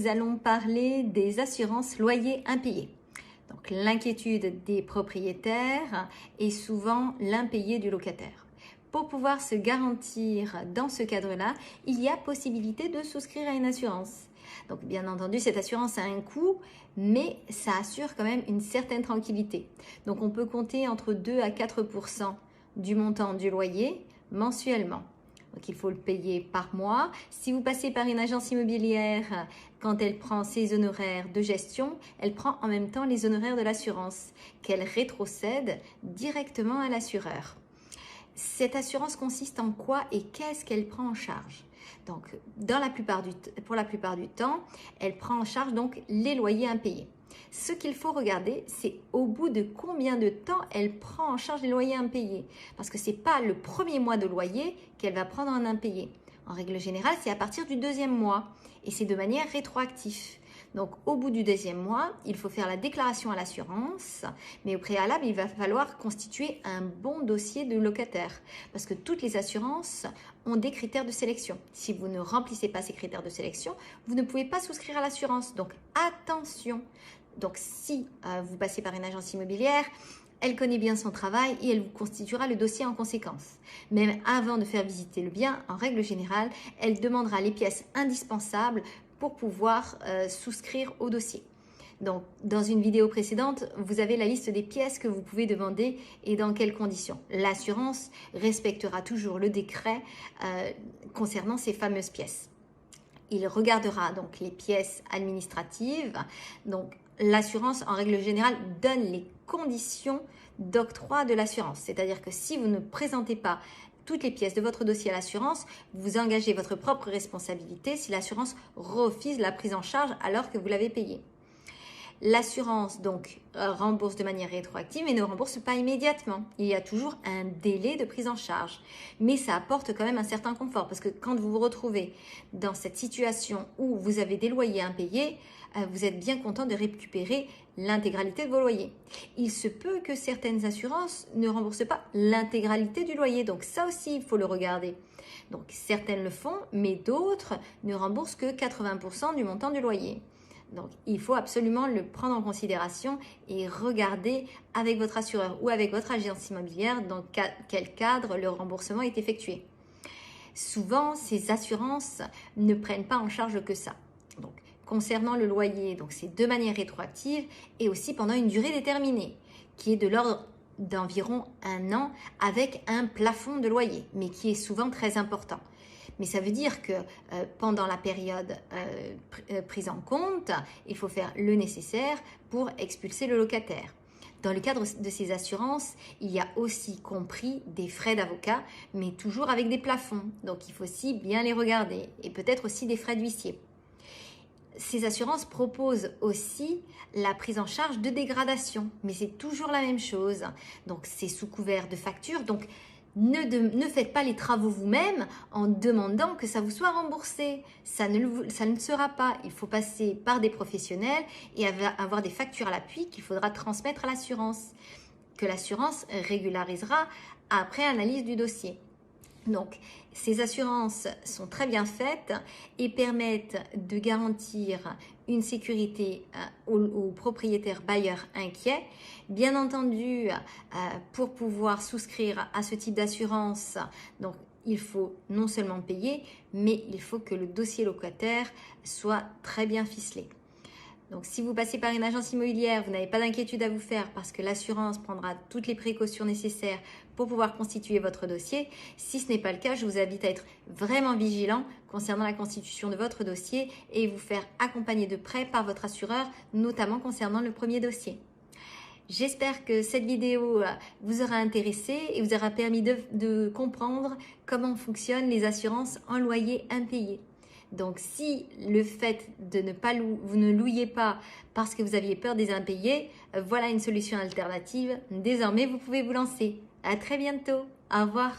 nous allons parler des assurances loyers impayés. Donc l'inquiétude des propriétaires est souvent l'impayé du locataire. Pour pouvoir se garantir dans ce cadre-là, il y a possibilité de souscrire à une assurance. Donc bien entendu, cette assurance a un coût, mais ça assure quand même une certaine tranquillité. Donc on peut compter entre 2 à 4% du montant du loyer mensuellement. Donc il faut le payer par mois. Si vous passez par une agence immobilière, quand elle prend ses honoraires de gestion, elle prend en même temps les honoraires de l'assurance qu'elle rétrocède directement à l'assureur. Cette assurance consiste en quoi et qu'est-ce qu'elle prend en charge? Donc, pour la plupart du temps, elle prend en charge donc les loyers impayés. Ce qu'il faut regarder, c'est au bout de combien de temps elle prend en charge les loyers impayés. Parce que ce n'est pas le premier mois de loyer qu'elle va prendre en impayé. En règle générale, c'est à partir du deuxième mois et c'est de manière rétroactive. Donc, au bout du deuxième mois, il faut faire la déclaration à l'assurance, mais au préalable, il va falloir constituer un bon dossier de locataire parce que toutes les assurances ont des critères de sélection. Si vous ne remplissez pas ces critères de sélection, vous ne pouvez pas souscrire à l'assurance. Donc, attention. Donc, si vous passez par une agence immobilière, elle connaît bien son travail et elle vous constituera le dossier en conséquence. Même avant de faire visiter le bien, en règle générale, elle demandera les pièces indispensables pour pouvoir souscrire au dossier. Donc, dans une vidéo précédente, vous avez la liste des pièces que vous pouvez demander et dans quelles conditions. L'assurance respectera toujours le décret concernant ces fameuses pièces. Il regardera donc les pièces administratives. Donc, l'assurance, en règle générale, donne les conditions d'octroi de l'assurance. C'est-à-dire que si vous ne présentez pas toutes les pièces de votre dossier à l'assurance, vous engagez votre propre responsabilité si l'assurance refuse la prise en charge alors que vous l'avez payée. L'assurance donc rembourse de manière rétroactive mais ne rembourse pas immédiatement. Il y a toujours un délai de prise en charge. Mais ça apporte quand même un certain confort parce que quand vous vous retrouvez dans cette situation où vous avez des loyers impayés, vous êtes bien content de récupérer l'intégralité de vos loyers. Il se peut que certaines assurances ne remboursent pas l'intégralité du loyer. Donc ça aussi, il faut le regarder. Donc certaines le font, mais d'autres ne remboursent que 80% du montant du loyer. Donc, il faut absolument le prendre en considération et regarder avec votre assureur ou avec votre agence immobilière dans quel cadre le remboursement est effectué. Souvent, ces assurances ne prennent pas en charge que ça. Donc, concernant le loyer, donc c'est de manière rétroactive et aussi pendant une durée déterminée qui est de l'ordre d'environ 1 an avec un plafond de loyer, mais qui est souvent très important. Mais ça veut dire que pendant la période prise en compte, il faut faire le nécessaire pour expulser le locataire. Dans le cadre de ces assurances, il y a aussi compris des frais d'avocat, mais toujours avec des plafonds. Donc, il faut aussi bien les regarder et peut-être aussi des frais d'huissier. Ces assurances proposent aussi la prise en charge de dégradation, mais c'est toujours la même chose. Donc, c'est sous couvert de facture. Donc, ne faites pas les travaux vous-même en demandant que ça vous soit remboursé. Ça ne sera pas. Il faut passer par des professionnels et avoir des factures à l'appui qu'il faudra transmettre à l'assurance, que l'assurance régularisera après analyse du dossier. Donc, ces assurances sont très bien faites et permettent de garantir une sécurité aux propriétaires bailleurs inquiets. Bien entendu, pour pouvoir souscrire à ce type d'assurance, donc il faut non seulement payer, mais il faut que le dossier locataire soit très bien ficelé. Donc, si vous passez par une agence immobilière, vous n'avez pas d'inquiétude à vous faire parce que l'assurance prendra toutes les précautions nécessaires pour pouvoir constituer votre dossier. Si ce n'est pas le cas, je vous invite à être vraiment vigilant concernant la constitution de votre dossier et vous faire accompagner de près par votre assureur, notamment concernant le premier dossier. J'espère que cette vidéo vous aura intéressé et vous aura permis de comprendre comment fonctionnent les assurances en loyer impayé. Donc, si le fait de vous ne louiez pas parce que vous aviez peur des impayés, voilà une solution alternative. Désormais, vous pouvez vous lancer. À très bientôt. Au revoir.